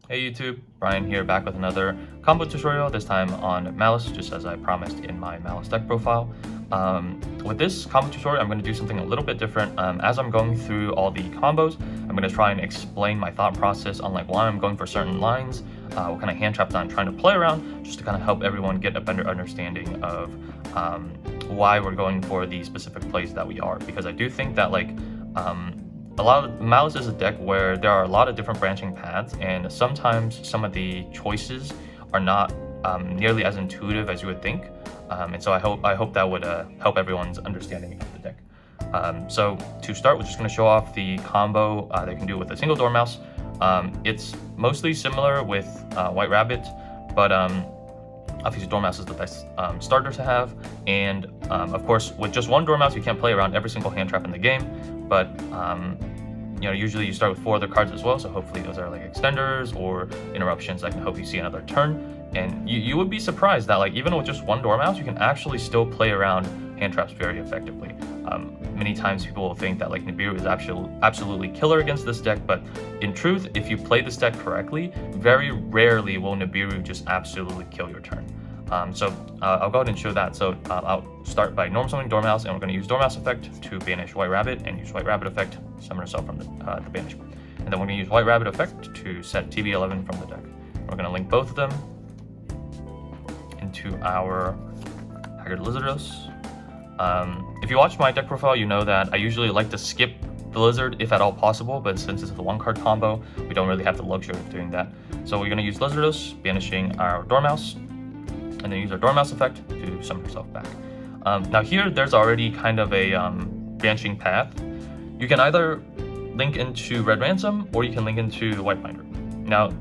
Hey YouTube, Brian here, back with another combo tutorial, this time on Malice, just as I promised in my Malice deck profile. With this combo tutorial, I'm going to do something a little bit different. As I'm going through all the combos, I'm going to try and explain my thought process on like why I'm going for certain lines, what kind of hand traps I'm trying to play around, just to kind of help everyone get a better understanding of why we're going for the specific plays that we are. Because I do think that a lot of Malice is a deck where there are a lot of different branching paths, and sometimes some of the choices are not nearly as intuitive as you would think. And so I hope that would help everyone's understanding of the deck. So to start, we're just going to show off the combo that you can do with a single Dormouse. It's mostly similar with White Rabbit, but obviously Dormouse is the best starter to have, and of course with just one Dormouse you can't play around every single hand trap in the game, but usually you start with 4 other cards as well, so hopefully those are like extenders or interruptions that can help you see another turn. And you would be surprised that like even with just one Dormouse you can actually still play around hand traps very effectively. Many times people will think that like Nibiru is absolutely killer against this deck, but in truth, if you play this deck correctly, very rarely will Nibiru just absolutely kill your turn. I'll go ahead and show that. So I'll start by normal summoning Dormouse, and we're going to use Dormouse effect to banish White Rabbit, and use White Rabbit effect to summon herself from the banishment. And then we're going to use White Rabbit effect to set TB11 from the deck. We're going to link both of them into our Haggard Lizardos. If you watch my deck profile, you know that I usually like to skip the Lizard if at all possible, but since it's the 1-card combo, we don't really have the luxury of doing that. So we're going to use Lizardos, banishing our Dormouse, and then use our Dormouse effect to summon herself back. Now here, there's already kind of a branching path. You can either link into Red Ransom, or you can link into White Binder. Now,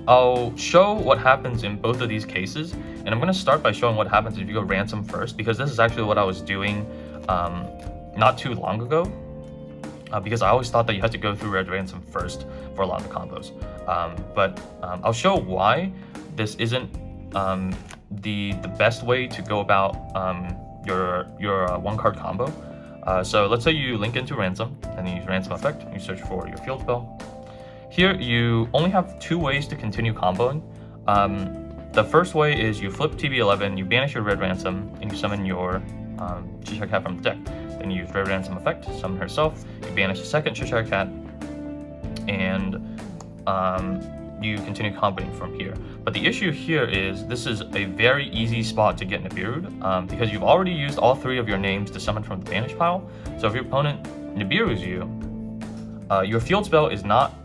I'll show what happens in both of these cases, and I'm going to start by showing what happens if you go Ransom first, because this is actually what I was doing not too long ago, because I always thought that you had to go through Red Ransom first for a lot of the combos. But I'll show why this isn't the best way to go about your 1-card combo. So let's say you link into Ransom, and then use Ransom effect, you search for your field spell. Here, you only have 2 ways to continue comboing. The first way is you flip TB11, you banish your Red Ransom, and you summon your Cheshire Cat from the deck. Then you use Red Ransom effect, summon herself, you banish the second Cheshire Cat, and you continue comboing from here. But the issue here is this is a very easy spot to get Nibiru'd, because you've already used all 3 of your names to summon from the banish pile. So if your opponent Nibiru's you, your field spell is not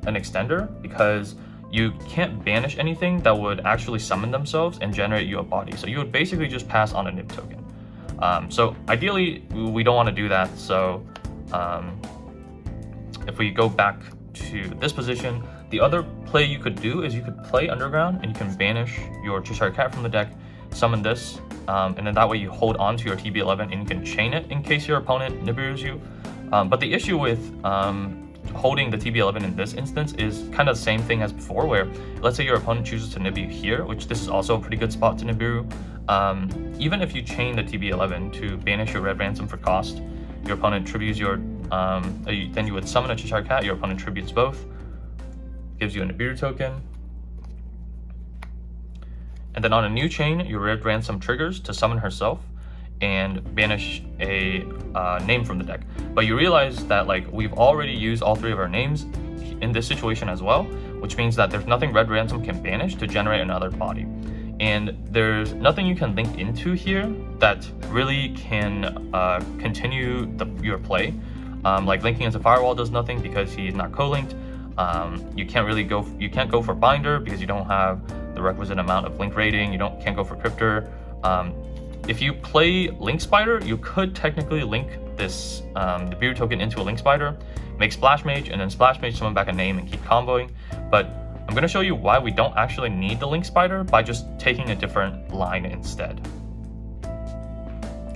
an extender, because you can't banish anything that would actually summon themselves and generate you a body. So you would basically just pass on a Nib token. So ideally, we don't want to do that. So if we go back to this position, the other play you could do is you could play Underground, and you can banish your Cheshire Cat from the deck, summon this, and then that way you hold on to your TB11 and you can chain it in case your opponent Nibiru's you. But the issue with holding the TB11 in this instance is kind of the same thing as before, where let's say your opponent chooses to Nib you here, which this is also a pretty good spot to Nibiru. Even if you chain the TB11 to banish your Red Ransom for cost, your opponent tributes your then you would summon a Cheshire Cat, your opponent tributes both, gives you a Nibiru token, and then on a new chain your Red Ransom triggers to summon herself and banish a name from the deck. But you realize that like we've already used all 3 of our names in this situation as well, which means that there's nothing Red Ransom can banish to generate another body. And there's nothing you can link into here that really can continue your play. Like linking into Firewall does nothing because he's not co-linked. You can't go for Binder because you don't have the requisite amount of link rating. Can't go for Cryptor. If you play Link Spider, you could technically link this Nibiru token into a Link Spider, make Splash Mage, and then Splash Mage summon back a name and keep comboing. But I'm going to show you why we don't actually need the Link Spider by just taking a different line instead.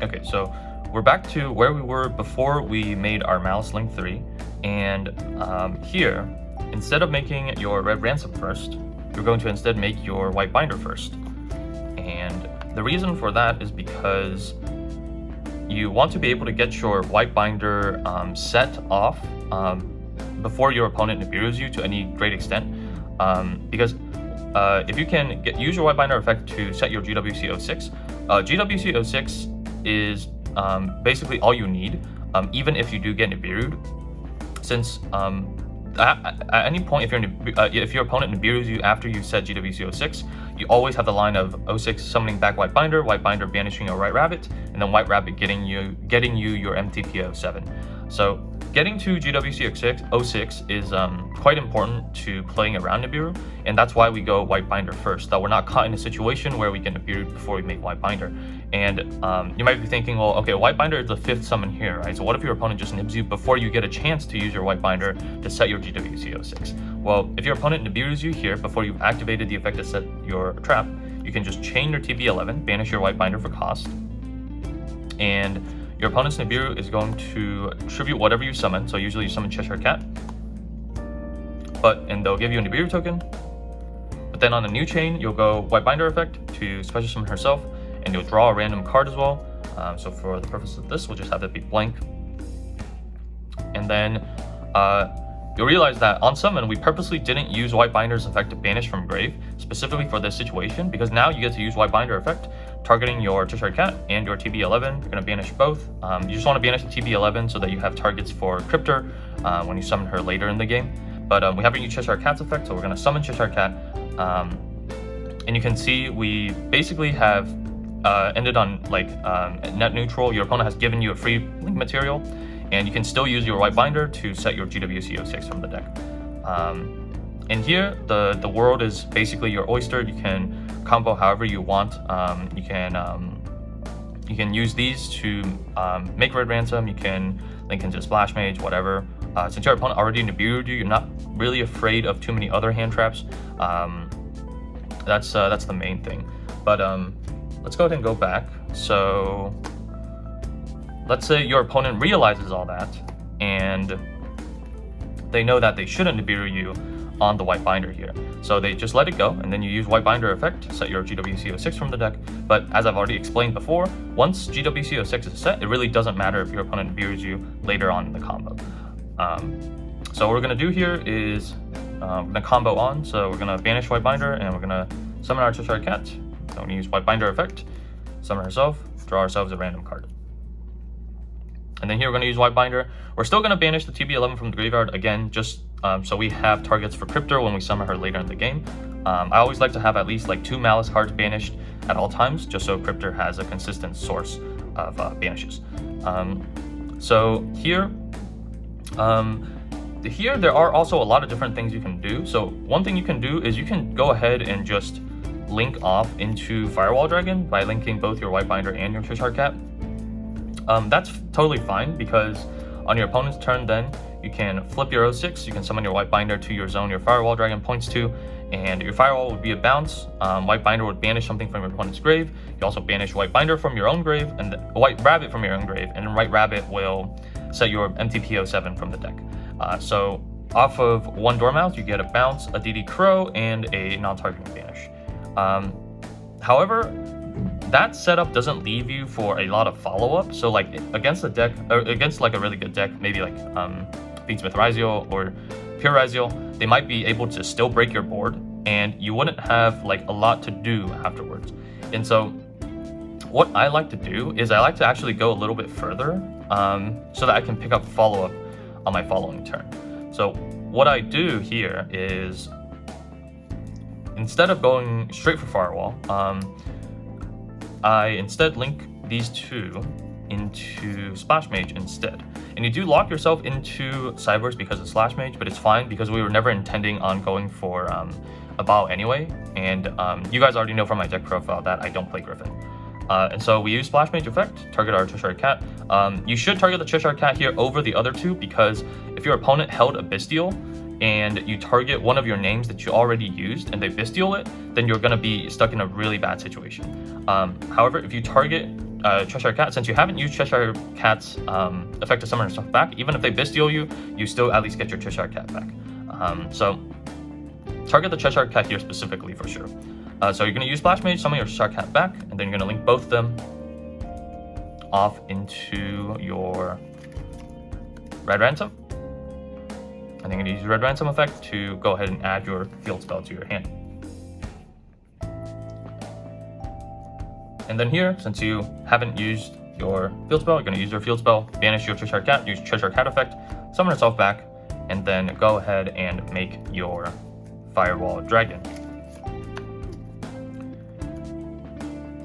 Okay, so we're back to where we were before we made our Malice Link 3, and here, instead of making your Red Ransom first, you're going to instead make your White Binder first. And the reason for that is because you want to be able to get your White Binder set off before your opponent Nibiru's you to any great extent, because if you can use your White Binder effect to set your GWC 06, GWC 06 is basically all you need, even if you do get Nibiru'd, since at any point if your opponent Nibiru's you after you set GWC 06, you always have the line of 06 summoning back White Binder banishing a White Rabbit, and then White Rabbit getting you your MTP 07. So getting to GWC 06 is quite important to playing around Nibiru, and that's why we go White Binder first, that we're not caught in a situation where we get Nibiru before we make White Binder. And you might be thinking, well, okay, White Binder is the 5th summon here, right? So what if your opponent just nibs you before you get a chance to use your White Binder to set your GWC 06? Well, if your opponent Nibiru's you here before you've activated the effect to set your trap, you can just chain your TB11, banish your White Binder for cost, and your opponent's Nibiru is going to tribute whatever you summon. So usually you summon Cheshire Cat, and they'll give you a Nibiru token. But then on the new chain, you'll go White Binder effect to special summon herself, and you'll draw a random card as well. So for the purpose of this, we'll just have it be blank. And then you'll realize that on summon, we purposely didn't use White Binder's effect to banish from grave, specifically for this situation, because now you get to use White Binder effect, targeting your Cheshire Cat and your TB11. You're going to banish both. You just want to banish the TB11 so that you have targets for Cryptor when you summon her later in the game. But we haven't used Cheshire Cat's effect, so we're going to summon Cheshire Cat. And you can see we basically have ended on like net neutral. Your opponent has given you a free link material, and you can still use your White Binder to set your GWC 06 from the deck. And here, the world is basically your oyster. You can combo however you want. You can use these to make Red Ransom. You can link into Splash Mage, whatever. Since your opponent already Nibiru'd you, you're not really afraid of too many other hand traps. That's the main thing. But let's go ahead and go back. So let's say your opponent realizes all that, and they know that they shouldn't Nibiru you on the White Binder here. So they just let it go, and then you use White Binder effect to set your GWC 06 from the deck. But as I've already explained before, once GWC 06 is set, it really doesn't matter if your opponent Nibirus you later on in the combo. So what we're going to do here is we're going to combo on. So we're going to banish White Binder, and we're going to summon our Cheshire Cat. So we're going to use White Binder effect, summon herself, draw ourselves a random card. And then here we're going to use White Binder. We're still going to banish the TB11 from the graveyard again, just so we have targets for Cryptor when we summon her later in the game. I always like to have at least like 2 Malice cards banished at all times, just so Cryptor has a consistent source of banishes. So here there are also a lot of different things you can do. So one thing you can do is you can go ahead and just link off into Firewall Dragon by linking both your White Binder and your Cheshire Cat. That's totally fine, because on your opponent's turn then you can flip your 06, you can summon your White Binder to your zone your Firewall Dragon points to, and your Firewall would be a bounce. White Binder would banish something from your opponent's grave. You also banish White Binder from your own grave, and White Rabbit from your own grave, and then White Rabbit will set your MTP 07 from the deck. So off of 1 Dormouse, you get a bounce, a DD Crow, and a non-targeting banish. However, that setup doesn't leave you for a lot of follow-up. So like against a deck, or against like a really good deck, maybe like Beatsmith Ryziel or Pure Ryziel, they might be able to still break your board, and you wouldn't have like a lot to do afterwards. And so what I like to do is I like to actually go a little bit further, so that I can pick up follow-up on my following turn. So what I do here is, instead of going straight for Firewall, I instead link these two into Splash Mage instead. And you do lock yourself into Cyborgs because of Slash Mage, but it's fine because we were never intending on going for a Bao anyway. And you guys already know from my deck profile that I don't play Gryphon. And so we use Splash Mage effect, target our Cheshire Cat. You should target the Cheshire Cat here over the other two, because if your opponent held a Bystial and you target one of your names that you already used and they Bystial it, then you're going to be stuck in a really bad situation. However, if you target Cheshire Cat, since you haven't used Cheshire Cat's effect to summon herself back, even if they Bystial you, you still at least get your Cheshire Cat back. So target the Cheshire Cat here specifically for sure. So you're going to use Splash Mage, summon your Cheshire Cat back, and then you're going to link both of them off into your Red Ransom. and then you're going to use your Red Ransom effect to go ahead and add your field spell to your hand. And then here, since you haven't used your field spell, you're going to use your field spell, banish your Cheshire Cat, use Cheshire Cat effect, summon itself back, and then go ahead and make your Firewall Dragon.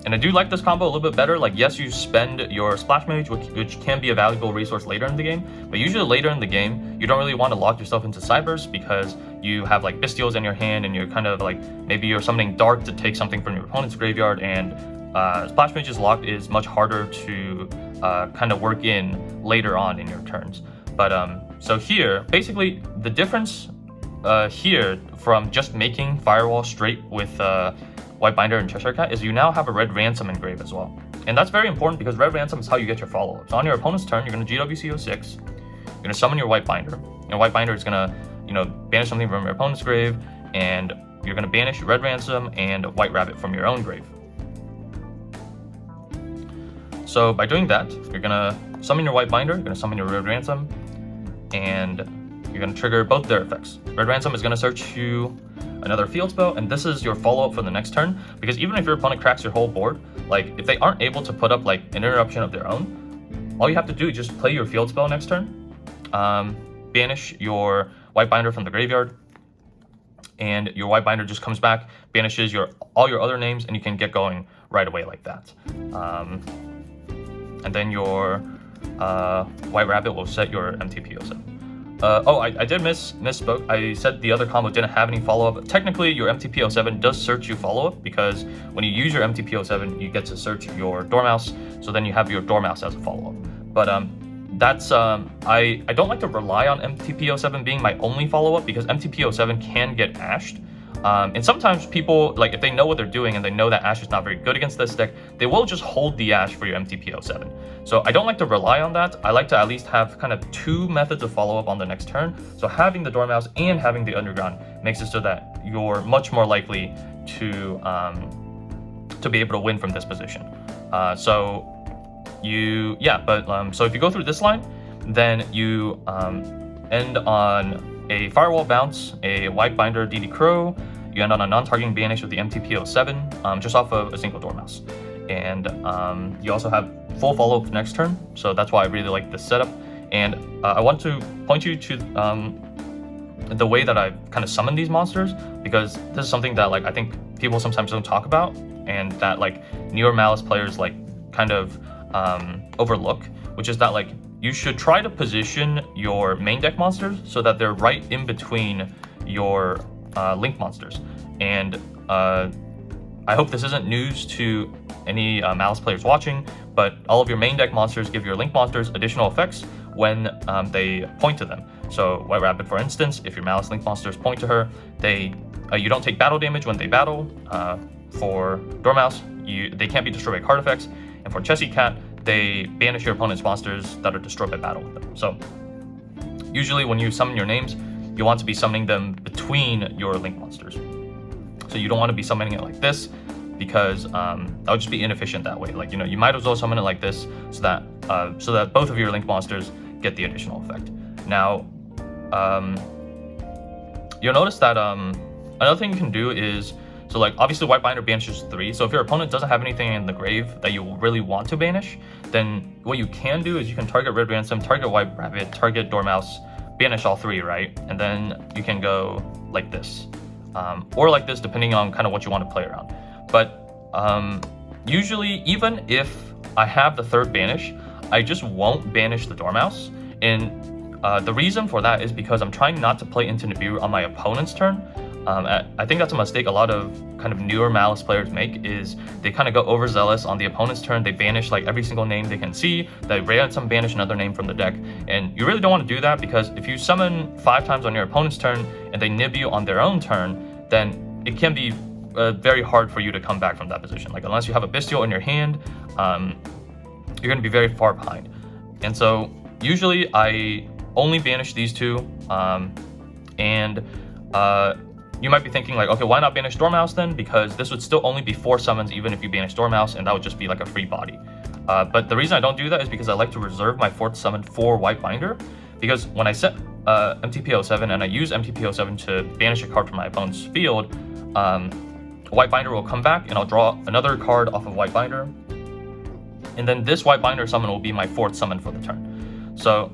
And I do like this combo a little bit better. Like, yes, you spend your Splash Mage, which can be a valuable resource later in the game, but usually later in the game, you don't really want to lock yourself into Cybers because you have like Bystials in your hand, and you're kind of like, maybe you're summoning Dark to take something from your opponent's graveyard, and Splash Mage's lock is much harder to kind of work in later on in your turns. But so here, basically, the difference here from just making Firewall straight with White Binder and Cheshire Cat is you now have a Red Ransom engrave as well. And that's very important because Red Ransom is how you get your follow-up. So on your opponent's turn, you're going to GWC06, you're going to summon your White Binder. Your White Binder is going to, you know, banish something from your opponent's grave, and you're going to banish Red Ransom and White Rabbit from your own grave. So by doing that, you're going to summon your White Binder, you're going to summon your Red Ransom, and you're going to trigger both their effects. Red Ransom is going to search you another field spell, and this is your follow-up for the next turn, because even if your opponent cracks your whole board, like if they aren't able to put up like an interruption of their own, all you have to do is just play your field spell next turn, banish your White Binder from the graveyard, and your White Binder just comes back, banishes all your other names, and you can get going right away like that. And then your White Rabbit will set your MTP07. I did misspoke. I said the other combo didn't have any follow-up. Technically, your MTP07 does search you follow-up, because when you use your MTP07, you get to search your Dormouse, so then you have your Dormouse as a follow-up. But that's I don't like to rely on MTP07 being my only follow-up, because MTP07 can get ashed. And sometimes people, like if they know what they're doing and they know that Ash is not very good against this deck, they will just hold the Ash for your MTP07. So I don't like to rely on that. I like to at least have kind of two methods of follow-up on the next turn. So having the Dormouse and having the Underground makes it so that you're much more likely to be able to win from this position. So if you go through this line, then you end on a Firewall Bounce, a White Binder DD Crow, you end on a non-targeting banish with the MTP07, just off of a single Dormouse. And you also have full follow-up next turn, so that's why I really like this setup. And I want to point you to the way that I kind of summon these monsters, because this is something that like I think people sometimes don't talk about, and that like newer Malice players like kind of overlook, which is that like you should try to position your main deck monsters so that they're right in between your link monsters. And I hope this isn't news to any Malice players watching, but all of your main deck monsters give your link monsters additional effects when they point to them. So White Rabbit, for instance, if your Malice link monsters point to her, you don't take battle damage when they battle. For Dormouse, they can't be destroyed by card effects, and for Cheshire Cat, they banish your opponent's monsters that are destroyed by battle with them. So usually when you summon your names, you want to be summoning them between your link monsters. So you don't want to be summoning it like this, because that would just be inefficient that way. Like, you know, you might as well summon it like this so that both of your link monsters get the additional effect. Now, you'll notice that another thing you can do is, so like obviously White Binder banishes 3, so if your opponent doesn't have anything in the grave that you really want to banish, then what you can do is you can target Red Ransom, target White Rabbit, target Dormouse, banish all 3, right? And then you can go like this, or like this, depending on kind of what you want to play around. But usually, even if I have the 3rd banish, I just won't banish the Dormouse. And the reason for that is because I'm trying not to play into Nibiru on my opponent's turn. I think that's a mistake a lot of kind of newer Malice players make, is they kind of go overzealous on the opponent's turn. They banish like every single name they can see. They ransom banish another name from the deck. And you really don't want to do that, because if you summon 5 times on your opponent's turn and they nib you on their own turn, then it can be very hard for you to come back from that position. Like, unless you have a Bystial in your hand, you're going to be very far behind. And so usually I only banish these 2, you might be thinking like, okay, why not banish Dormouse then? Because this would still only be 4 summons even if you banish Dormouse, and that would just be like a free body. But the reason I don't do that is because I like to reserve my 4th summon for White Binder, because when I set MTP07 and I use MTP07 to banish a card from my opponent's field, White Binder will come back and I'll draw another card off of White Binder. And then this White Binder summon will be my 4th summon for the turn. So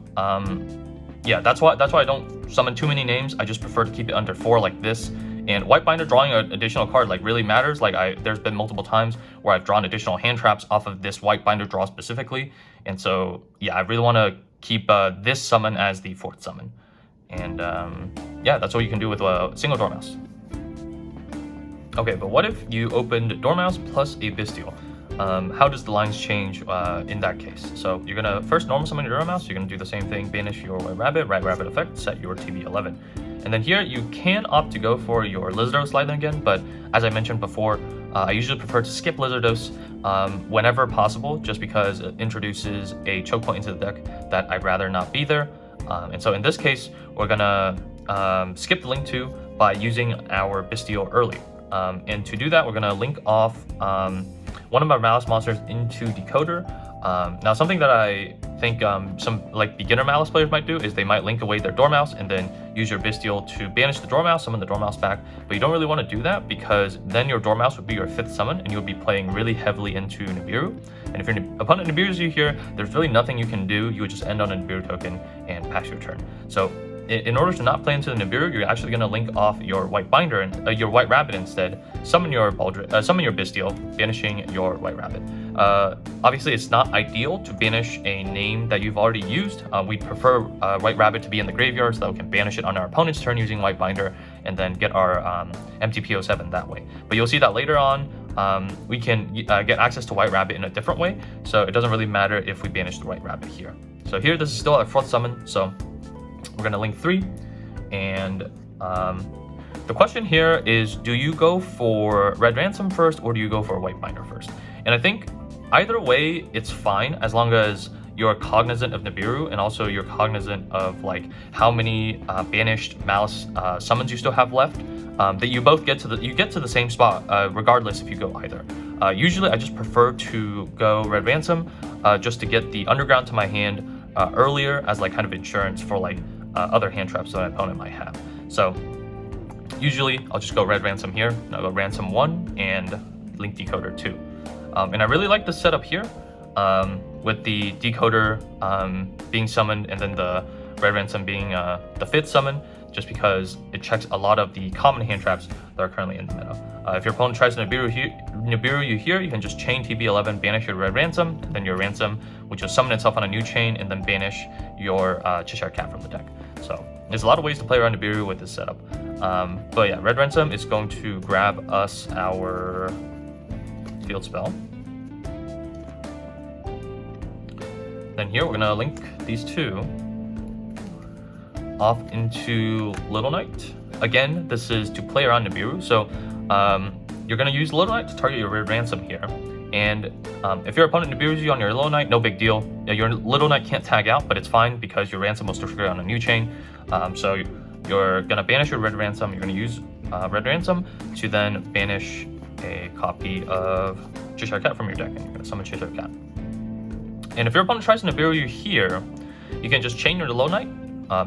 yeah, that's why I don't summon too many names. I just prefer to keep it under 4 like this. And White Binder drawing an additional card like really matters. Like there's been multiple times where I've drawn additional hand traps off of this White Binder draw specifically. And so yeah, I really want to keep this summon as the 4th summon. And yeah, that's what you can do with a single Dormouse. Okay, but what if you opened Dormouse plus a Bystial? How does the lines change in that case? So you're gonna first normal summon your Dormouse, you're gonna do the same thing, banish your White Rabbit effect, set your TB11. And then here you can opt to go for your Lizardos Lythan again, but as I mentioned before, I usually prefer to skip Lizardos whenever possible, just because it introduces a choke point into the deck that I'd rather not be there. And so in this case, we're gonna skip the link to by using our Bystial early. And to do that, we're gonna link off one of my Maliss monsters into Decoder. Now, something that I think some like beginner Maliss players might do is they might link away their Dormouse and then use your Bystial to banish the Dormouse, summon the Dormouse back. But you don't really want to do that because then your Dormouse would be your 5th summon and you'll be playing really heavily into Nibiru. And if your opponent Nibirus you here, there's really nothing you can do. You would just end on a Nibiru token and pass your turn. So in order to not play into the Nibiru, you're actually going to link off your White Binder and your White Rabbit instead. Summon your Bystial, banishing your White Rabbit. Obviously, it's not ideal to banish a name that you've already used. We'd prefer White Rabbit to be in the graveyard so that we can banish it on our opponent's turn using White Binder and then get our MTP07 that way. But you'll see that later on, we can get access to White Rabbit in a different way. So it doesn't really matter if we banish the White Rabbit here. So here, this is still our 4th summon. So we're going to link 3. And the question here is, do you go for Red Ransom first or do you go for White Binder first? And I think either way, it's fine as long as you're cognizant of Nibiru and also you're cognizant of like how many banished Malice summons you still have left. That you both get to the same spot regardless if you go either. Usually I just prefer to go Red Ransom just to get the Underground to my hand earlier as like kind of insurance for like other hand traps that my opponent might have. So usually I'll just go Red Ransom here, and I'll go Ransom 1 and Link Decoder 2. And I really like this setup here with the Decoder being summoned and then the Red Ransom being the 5th summon, just because it checks a lot of the common hand traps that are currently in the meta. If your opponent tries to Nibiru you here, you can just chain TB11, banish your Red Ransom, and then your Ransom, which will summon itself on a new chain, and then banish your Cheshire Cat from the deck. So there's a lot of ways to play around Nibiru with this setup. But yeah, Red Ransom is going to grab us our field spell. Then here we're gonna link these two off into Little Knight. Again, this is to play around Nibiru. So you're gonna use Little Knight to target your Red Ransom here. And if your opponent Nibirus you on your Little Knight, no big deal. Your Little Knight can't tag out, but it's fine because your Ransom will still trigger on a new chain. So you're gonna banish your Red Ransom. You're gonna use Red Ransom to then banish a copy of Cheshire Cat from your deck, and you're gonna summon Cheshire Cat. And if your opponent tries to Nibiru you here, you can just chain your Little Knight,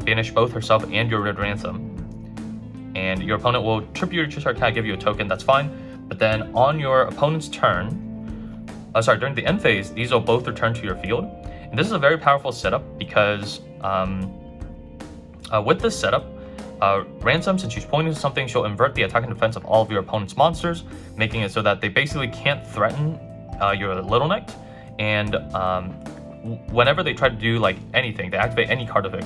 banish both herself and your Red Ransom, and your opponent will trip your Cheshire Cat, give you a token, that's fine. But then on your opponent's turn, during the end phase, these will both return to your field. And this is a very powerful setup because with this setup, Ransom, since she's pointing to something, she'll invert the attack and defense of all of your opponent's monsters, making it so that they basically can't threaten your Little Knight. And whenever they try to do like anything, they activate any card of it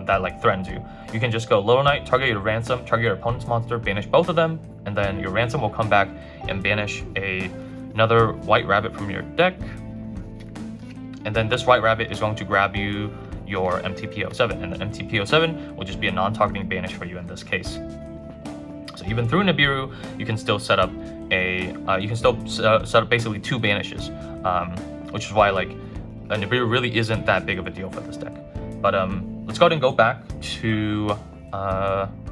that like threatens you, you can just go Little Knight, target your Ransom, target your opponent's monster, banish both of them, and then your Ransom will come back and banish another White Rabbit from your deck. And then this White Rabbit is going to grab you your MTP07, and the MTP07 will just be a non-targeting banish for you in this case. So even through Nibiru, you can still set up set up basically 2 banishes, which is why like Nibiru really isn't that big of a deal for this deck. But let's go ahead and go back to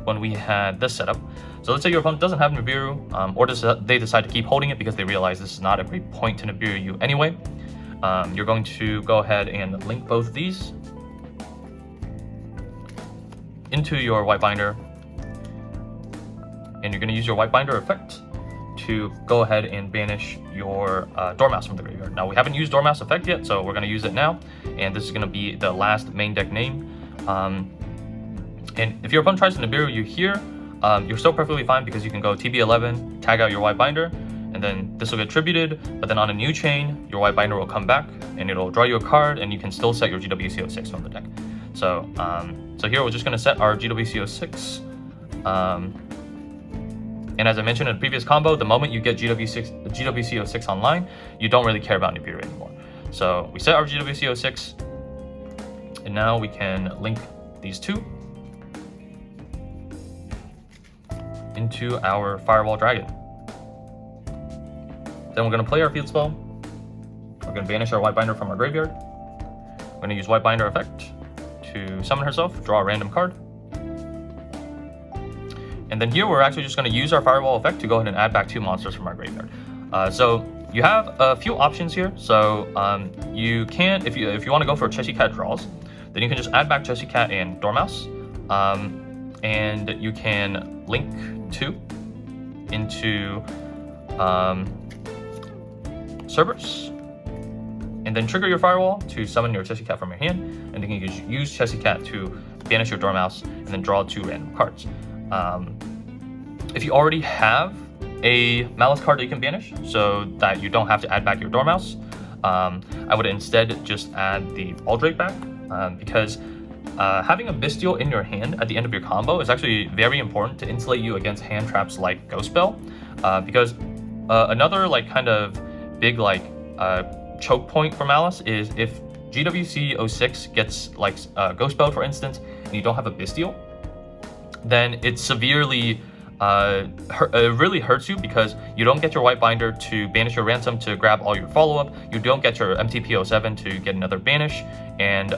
when we had this setup. So let's say your opponent doesn't have Nibiru, or they decide to keep holding it because they realize this is not a great point to Nibiru you anyway. You're going to go ahead and link both of these. into your white binder, and you're going to use your white binder effect to go ahead and banish your Dormouse from the graveyard. Now we haven't used Dormouse effect yet, so we're going to use it now, and this is going to be the last main deck name. And if your opponent tries to Nibiru you here, you're still perfectly fine because you can go TB11, tag out your white binder, and then this will get tributed, but then on a new chain, your white binder will come back and it'll draw you a card, and you can still set your GWC06 from the deck. So so here we're just going to set our GWC06. And as I mentioned in the previous combo, the moment you get GWC06 online, you don't really care about Nibiru anymore. So we set our GWC06, and now we can link these two into our Firewall Dragon. Then we're going to play our field spell. We're going to banish our white binder from our graveyard. We're going to use white binder effect to summon herself, draw a random card. And then here we're actually just going to use our Firewall effect to go ahead and add back 2 monsters from our graveyard. So you have a few options here. So you can, if you want to go for Chessy Cat draws, then you can just add back Chessy Cat and Dormouse, and you can link 2 into Cerberus, and then trigger your Firewall to summon your Chessy Cat from your hand, and then you can use Chessy Cat to banish your Dormouse, and then draw 2 random cards. If you already have a Malice card that you can banish, so that you don't have to add back your Dormouse, I would instead just add the Baldrake back, because having a Bystial in your hand at the end of your combo is actually very important to insulate you against hand traps like Ghost Spell, because another like kind of big like choke point for Malice is if GWC06 gets like Ghost Spell, for instance, and you don't have a Bystial, then it severely really hurts you, because you don't get your white binder to banish your ransom to grab all your follow-up, you don't get your MTP07 to get another banish, and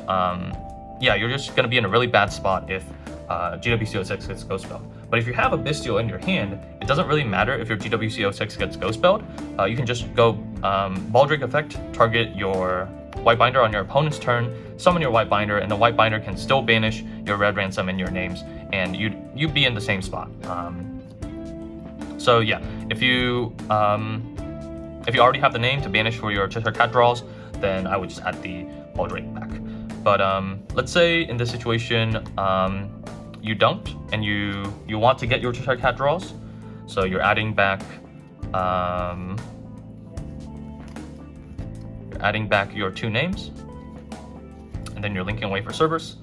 yeah, you're just going to be in a really bad spot if GWC06 gets Ghost Spelled. But if you have a Bystial in your hand, it doesn't really matter if your GWC06 gets Ghost Spelled. You can just go Baldrake effect, target your white binder on your opponent's turn, summon your white binder, and the white binder can still banish your red ransom and your names, and you'd be in the same spot. So yeah, if you already have the name to banish for your Cheshire Cat draws, then I would just add the Baldrake back. But let's say in this situation you don't, and you want to get your Cheshire Cat draws, so you're adding back your 2 names, and then you're linking away for Cerberus,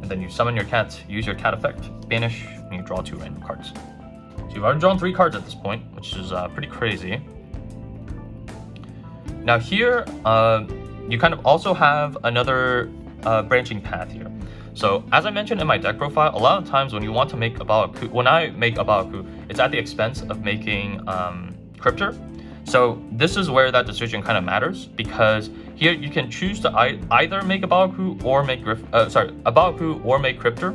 and then you summon your cat, use your cat effect, banish, and you draw 2 random cards. So you've already drawn 3 cards at this point, which is pretty crazy. Now here, you kind of also have another branching path here. So as I mentioned in my deck profile, a lot of times when you want to make a Balaku, when I make a Balaku, it's at the expense of making Cryptor. So this is where that decision kind of matters, because here you can choose to either make a Balaku or make Balaku or make Cryptor,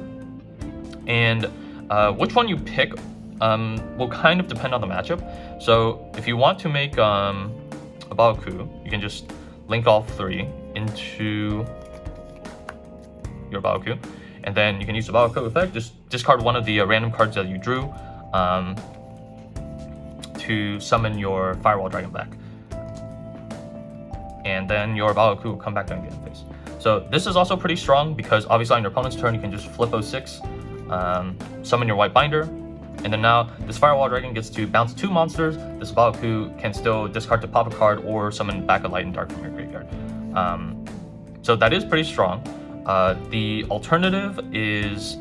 and which one you pick will kind of depend on the matchup. So if you want to make a Balaku, you can just link all 3 into your Balaku, and then you can use the Balaku effect, just discard one of the random cards that you drew to summon your Firewall Dragon back, and then your Balaku will come back down again phase. So this is also pretty strong, because obviously on your opponent's turn you can just flip 06, summon your white binder, and then now this Firewall Dragon gets to bounce 2 monsters. This Balaku can still discard to pop a card or summon back a Light and Dark from your graveyard. So that is pretty strong. The alternative is,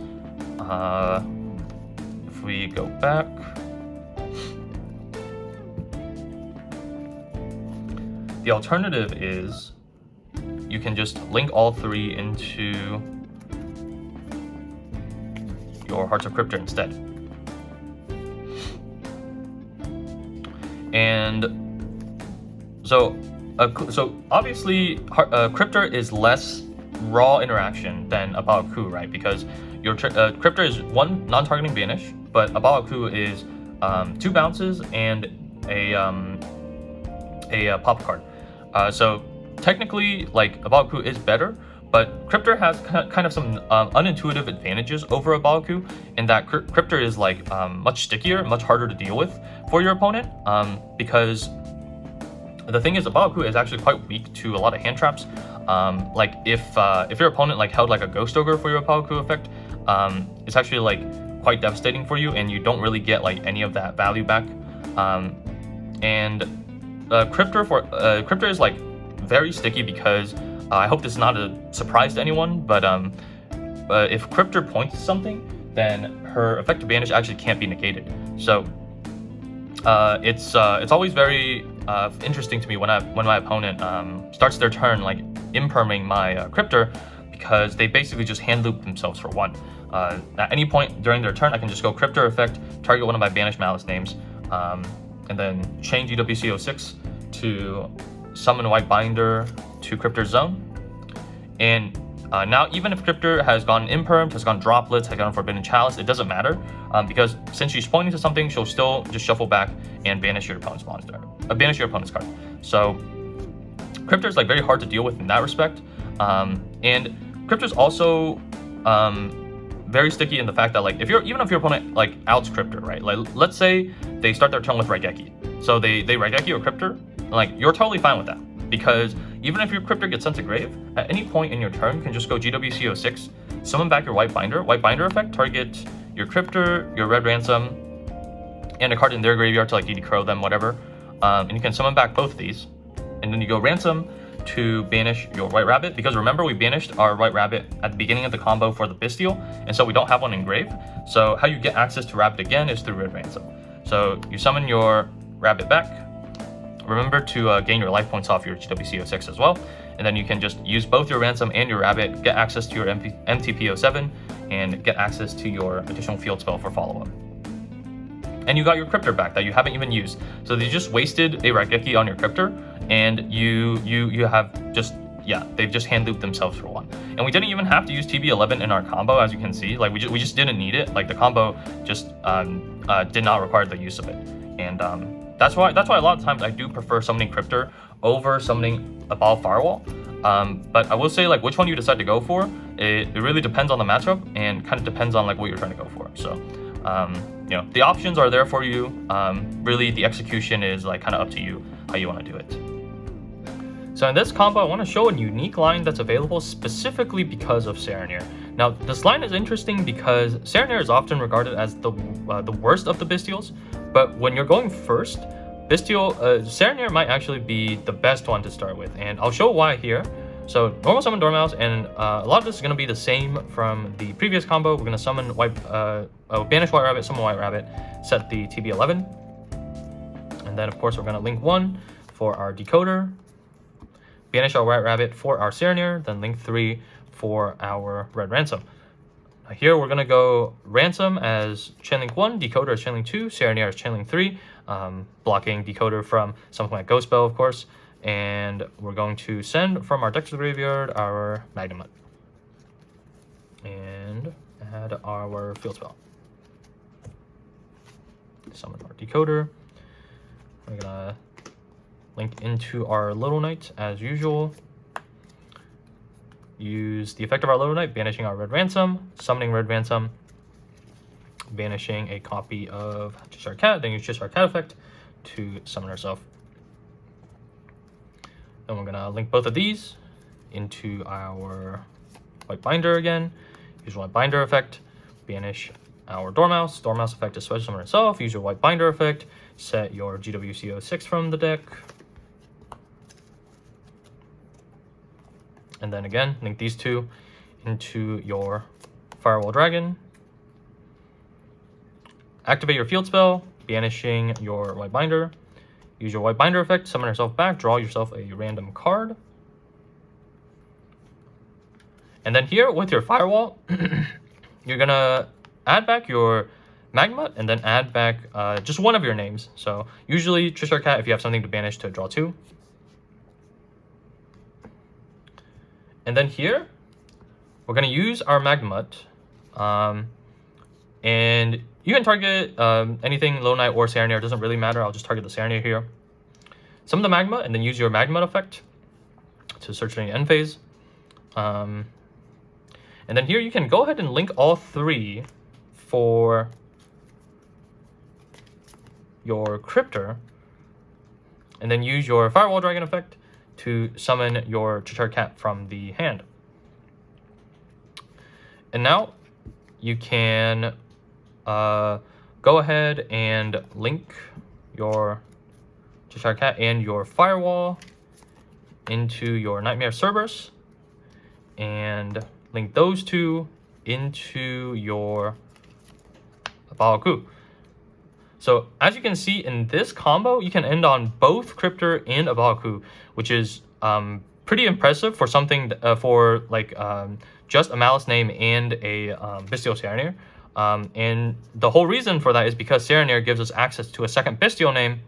if we go back, the alternative is you can just link all 3 into your Hearts of Cryptor instead. And so obviously Cryptor is less raw interaction than a Balaku, right? Because your Cryptor is 1 non-targeting banish, but a Balaku is 2 bounces and a pop card. So technically, like, a Balaku is better, But Cryptor has kind of some unintuitive advantages over a Baoku, in that Cryptor is like much stickier, much harder to deal with for your opponent, because the thing is, a Baoku is actually quite weak to a lot of hand traps. Like if your opponent like held like a Ghost Ogre for your Baoku effect, it's actually like quite devastating for you, and you don't really get like any of that value back. Cryptor is like very sticky because I hope this is not a surprise to anyone, but if Cryptor points to something, then her effective banish actually can't be negated. So it's always very interesting to me when my opponent starts their turn like imperming my Cryptor, because they basically just hand loop themselves for 1. At any point during their turn, I can just go Cryptor effect, target one of my Banished Malice names, and then chain GWC06 to summon White Binder to Cryptor's zone. And now, even if Cryptor has gone Impermed, has gone Droplets, has gone Forbidden Chalice, it doesn't matter, because since she's pointing to something, she'll still just shuffle back and banish your opponent's monster, banish your opponent's card. So Cryptor is like very hard to deal with in that respect, and Cryptor is also very sticky in the fact that like even if your opponent like outs Cryptor, right? Like let's say they start their turn with Raigeki, so they Raigeki or Cryptor, like you're totally fine with that, because even if your Cryptor gets sent to grave, at any point in your turn, you can just go GWC06, summon back your White Binder. White Binder effect, target your Cryptor, your Red Ransom, and a card in their graveyard to like DD Crow them, whatever. And you can summon back both of these. And then you go Ransom to banish your White Rabbit, because remember we banished our White Rabbit at the beginning of the combo for the Bystial, and so we don't have one in grave. So how you get access to Rabbit again is through Red Ransom. So you summon your Rabbit back. Remember to gain your life points off your GWC06 as well, and then you can just use both your Ransom and your Rabbit, get access to your MTP07, and get access to your additional field spell for follow-up. And you got your Cryptor back that you haven't even used. So they just wasted a Raigeki on your Cryptor, and you have just, yeah, they've just hand looped themselves for 1. And we didn't even have to use TB11 in our combo, as you can see. Like we just didn't need it. Like the combo just did not require the use of it. And that's why a lot of times I do prefer summoning Cryptor over summoning a Ball Firewall. But I will say, like, which one you decide to go for, it really depends on the matchup, and kind of depends on like what you're trying to go for. So you know, the options are there for you. Really the execution is like kind of up to you how you want to do it. So in this combo, I want to show a unique line that's available specifically because of Serenir. Now, this line is interesting because Serenir is often regarded as the worst of the Bystials, but when you're going first, Serenir might actually be the best one to start with, and I'll show why here. So normal summon Dormouse, and a lot of this is going to be the same from the previous combo. We're going to summon banish White Rabbit, summon White Rabbit, set the TB11, and then of course we're going to link 1 for our Decoder, banish our White Rabbit for our Serenir, then link 3 for our Red Ransom. Now here we're going to go Ransom as Chainlink 1, Decoder as Chainlink 2, Serenir as Chainlink 3, blocking Decoder from something like Ghost Spell, of course. And we're going to send from our deck to the graveyard our Magnamut and add our field spell. Summon our Decoder. We're gonna link into our Little Knight as usual. Use the effect of our Little Knight, banishing our Red Ransom, summoning Red Ransom, banishing a copy of Cheshire Cat, then use Cheshire Cat effect to summon ourselves. Then we're gonna link both of these into our White Binder again. Use White Binder effect, banish our Dormouse. Dormouse effect is special summon itself. Use your White Binder effect, set your GWC06 from the deck. And then again, link these two into your Firewall Dragon. Activate your field spell, banishing your White Binder. Use your White Binder effect, summon yourself back, draw yourself a random card. And then here with your Firewall, you're gonna add back your Magnamut and then add back just one of your names. So usually Cheshire Cat if you have something to banish to draw 2. And then here, we're gonna use our Magnamut, and you can target anything Little Knight or Serenir, doesn't really matter. I'll just target the Serenir here. Summon the Magma and then use your Magnamut effect to search any end phase. And then here you can go ahead and link all 3 for your Cryptor, and then use your Firewall Dragon effect to summon your Cheshire Cat from the hand. And now you can go ahead and link your Cheshire Cat and your Firewall into your Knightmare Cerberus, and link those 2 into your Baoku. So as you can see in this combo, you can end on both Cryptor and a Baoku, which is pretty impressive for something for like just a Maliss name and a Bystial Serenir. And the whole reason for that is because Serenir gives us access to a second Bystial name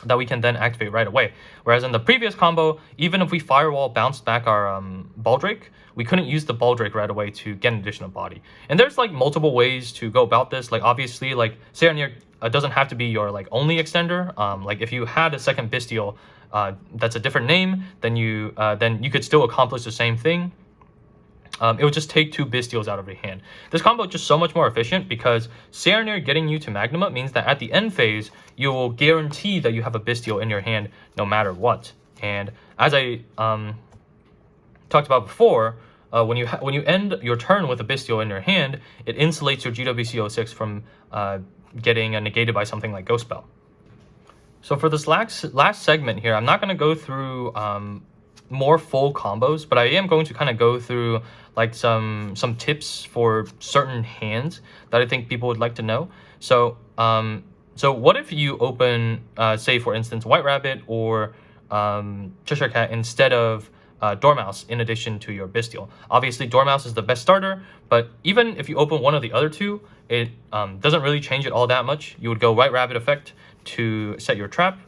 that we can then activate right away. Whereas in the previous combo, even if we Firewall bounced back our Baldrake, we couldn't use the Baldrake right away to get an additional body. And there's like multiple ways to go about this. Like obviously, like Serenir doesn't have to be your like only extender. Like if you had a second Bystial that's a different name, then you could still accomplish the same thing. It would just take 2 Bystials out of your hand. This combo is just so much more efficient because Serenir getting you to Magnuma means that at the end phase, you will guarantee that you have a Bystial in your hand no matter what. And as I talked about before, when you end your turn with a Bystial in your hand, it insulates your GWC06 from getting negated by something like Ghost Spell. So for this last segment here, I'm not going to go through more full combos, but I am going to kind of go through like some tips for certain hands that I think people would like to know. So so what if you open say for instance White Rabbit or Cheshire Cat instead of Dormouse in addition to your Bystial? Obviously Dormouse is the best starter, but even if you open one of the other 2, it doesn't really change it all that much. You would go White Rabbit effect to set your trap,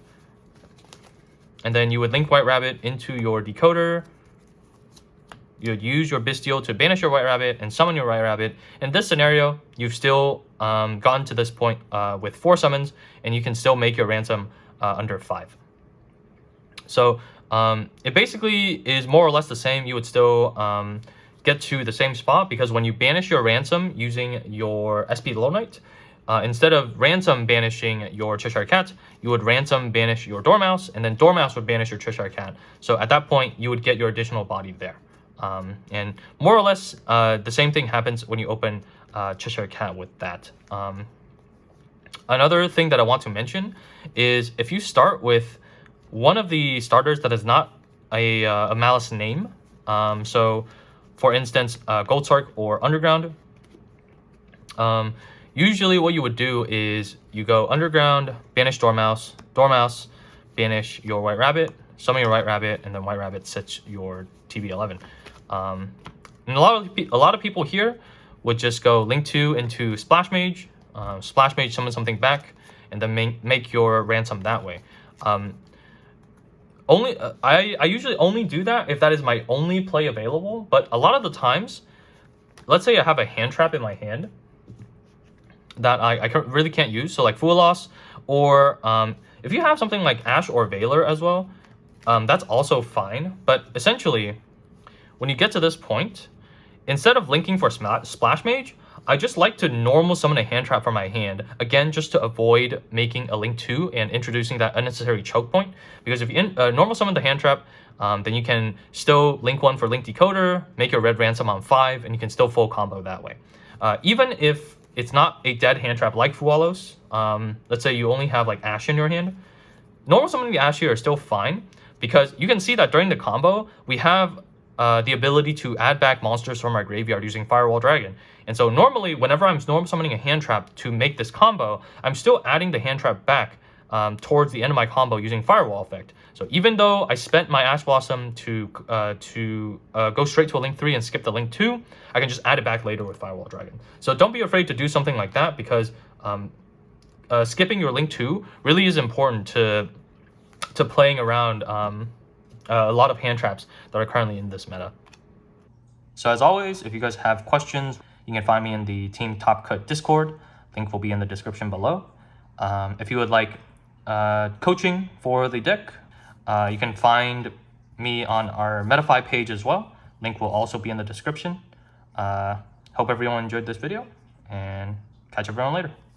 and then you would link White Rabbit into your decoder. You would use your Bystial to banish your White Rabbit and summon your White Rabbit. In this scenario, you've still gotten to this point with 4 summons, and you can still make your ransom under 5. So it basically is more or less the same. You would still get to the same spot, because when you banish your ransom using your SP Low Knight, instead of ransom banishing your Cheshire Cat, you would ransom banish your Dormouse, and then Dormouse would banish your Cheshire Cat. So at that point, you would get your additional body there. And more or less, the same thing happens when you open Cheshire Cat with that. Another thing that I want to mention is if you start with one of the starters that is not a Maliss name, so for instance, Goldsark or Underground, usually what you would do is you go Underground, banish Dormouse, Dormouse, banish your White Rabbit, summon your White Rabbit, and then White Rabbit sets your TB11. And a lot of people here would just go Link 2 into Splash Mage, Splash Mage summon something back, and then make your ransom that way. I usually only do that if that is my only play available, but a lot of the times, let's say I have a hand trap in my hand that I really can't use, so like Fool Loss, or if you have something like Ash or Valor as well, that's also fine. But essentially, when you get to this point, instead of linking for Splash Mage, I just like to normal summon a hand trap from my hand, again just to avoid making a Link 2 and introducing that unnecessary choke point. Because if you normal summon the hand trap, then you can still link 1 for Link Decoder, make your red ransom on 5, and you can still full combo that way. Even if it's not a dead hand trap like Fualos, let's say you only have like Ash in your hand, normal summoning the Ash here is still fine, because you can see that during the combo, we have the ability to add back monsters from our graveyard using Firewall Dragon. And so normally, whenever I'm normal summoning a hand trap to make this combo, I'm still adding the hand trap back towards the end of my combo using Firewall effect. So even though I spent my Ash Blossom to go straight to a Link 3 and skip the Link 2, I can just add it back later with Firewall Dragon. So don't be afraid to do something like that, because skipping your Link 2 really is important to playing around a lot of hand traps that are currently in this meta. So as always, if you guys have questions, you can find me in the Team Top Cut Discord. Link will be in the description below. If you would like coaching for the deck, you can find me on our Metafy page as well. Link will also be in the description. Hope everyone enjoyed this video, and catch everyone later.